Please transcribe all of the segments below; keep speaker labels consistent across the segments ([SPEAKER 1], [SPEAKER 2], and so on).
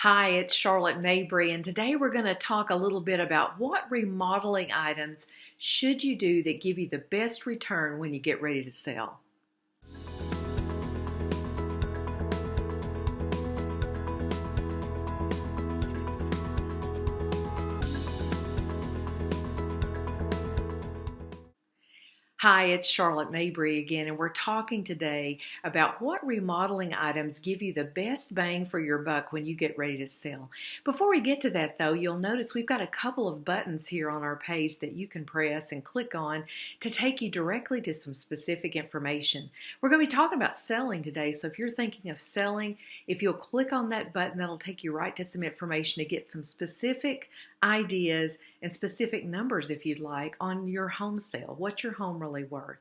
[SPEAKER 1] Hi, it's Charlotte Mabry, and today we're going to talk a little bit about what remodeling items should you do that give you the best return when you get ready to sell. Hi, it's Charlotte Mabry again, and we're talking today about what remodeling items give you the best bang for your buck when you get ready to sell. Before we get to that, though, you'll notice we've got a couple of buttons here on our page that you can press and click on to take you directly to some specific information. We're going to be talking about selling today, so if you're thinking of selling, if you'll click on that button, that'll take you right to some information to get some specific ideas and specific numbers, if you'd like, on your home sale. What's your home really worth?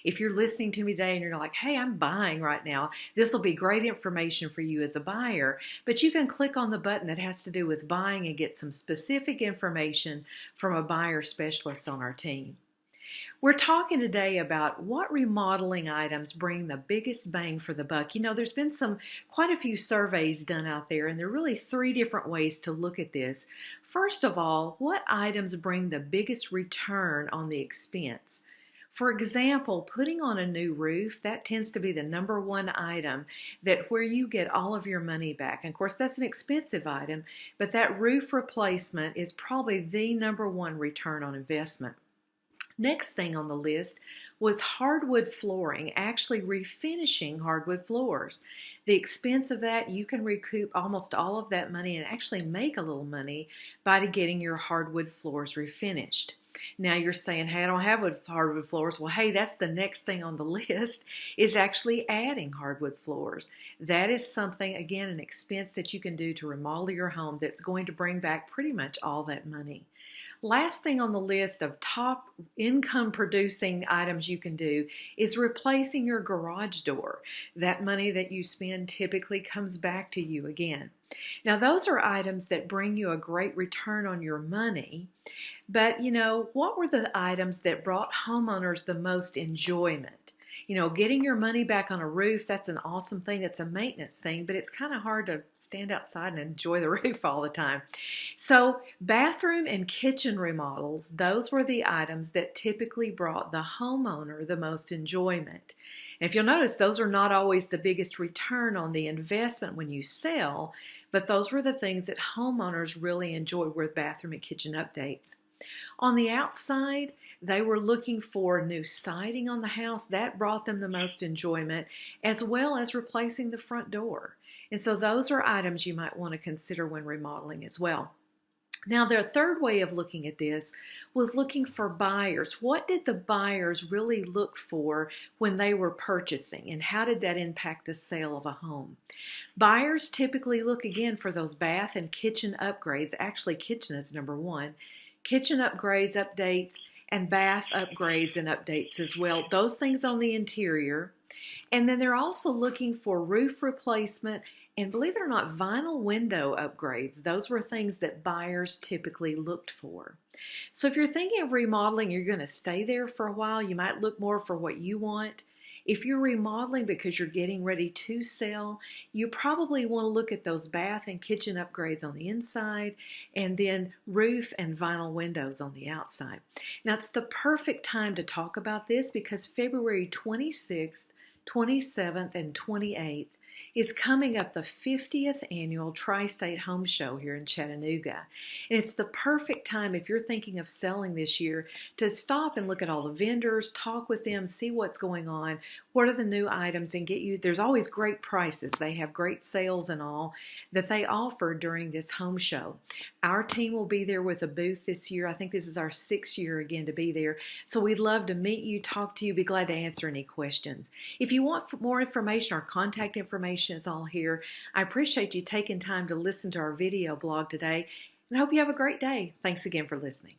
[SPEAKER 1] If you're listening to me today and you're like, hey, I'm buying right now, this will be great information for you as a buyer, but you can click on the button that has to do with buying and get some specific information from a buyer specialist on our team. We're talking today about what remodeling items bring the biggest bang for the buck. You know, there's been quite a few surveys done out there, and there are really three different ways to look at this. First of all, what items bring the biggest return on the expense? For example, putting on a new roof, that tends to be the number one item that where you get all of your money back. And of course, that's an expensive item, but that roof replacement is probably the number one return on investment. Next thing on the list was hardwood flooring, actually refinishing hardwood floors. The expense of that, you can recoup almost all of that money and actually make a little money by getting your hardwood floors refinished. Now you're saying, hey, I don't have hardwood floors. Well, hey, that's the next thing on the list is actually adding hardwood floors. That is something, again, an expense that you can do to remodel your home that's going to bring back pretty much all that money. Last thing on the list of top income producing items you can do is replacing your garage door. That money that you spend typically comes back to you again. Now, those are items that bring you a great return on your money, but you know, what were the items that brought homeowners the most enjoyment? You know, getting your money back on a roof, that's an awesome thing. That's a maintenance thing, but it's kind of hard to stand outside and enjoy the roof all the time. So bathroom and kitchen remodels, those were the items that typically brought the homeowner the most enjoyment. And if you'll notice, those are not always the biggest return on the investment when you sell, but those were the things that homeowners really enjoyed with bathroom and kitchen updates. On the outside, they were looking for new siding on the house. That brought them the most enjoyment, as well as replacing the front door. And so those are items you might want to consider when remodeling as well. Now, their third way of looking at this was looking for buyers. What did the buyers really look for when they were purchasing, and how did that impact the sale of a home? Buyers typically look again for those bath and kitchen upgrades. Actually, kitchen is number one. Kitchen upgrades, updates, and bath upgrades and updates as well. Those things on the interior. And then they're also looking for roof replacement and, believe it or not, vinyl window upgrades. Those were things that buyers typically looked for. So if you're thinking of remodeling, you're going to stay there for a while. You might look more for what you want. If you're remodeling because you're getting ready to sell, you probably want to look at those bath and kitchen upgrades on the inside and then roof and vinyl windows on the outside. Now, it's the perfect time to talk about this because February 26th, 27th, and 28th is coming up, the 50th annual Tri-State Home Show here in Chattanooga. And it's the perfect time, if you're thinking of selling this year, to stop and look at all the vendors, talk with them, see what's going on, what are the new items, and there's always great prices. They have great sales and all that they offer during this home show. Our team will be there with a booth this year. I think this is our 6th year again to be there. So we'd love to meet you, talk to you, be glad to answer any questions. If you want more information, our contact information is all here. I appreciate you taking time to listen to our video blog today, and I hope you have a great day. Thanks again for listening.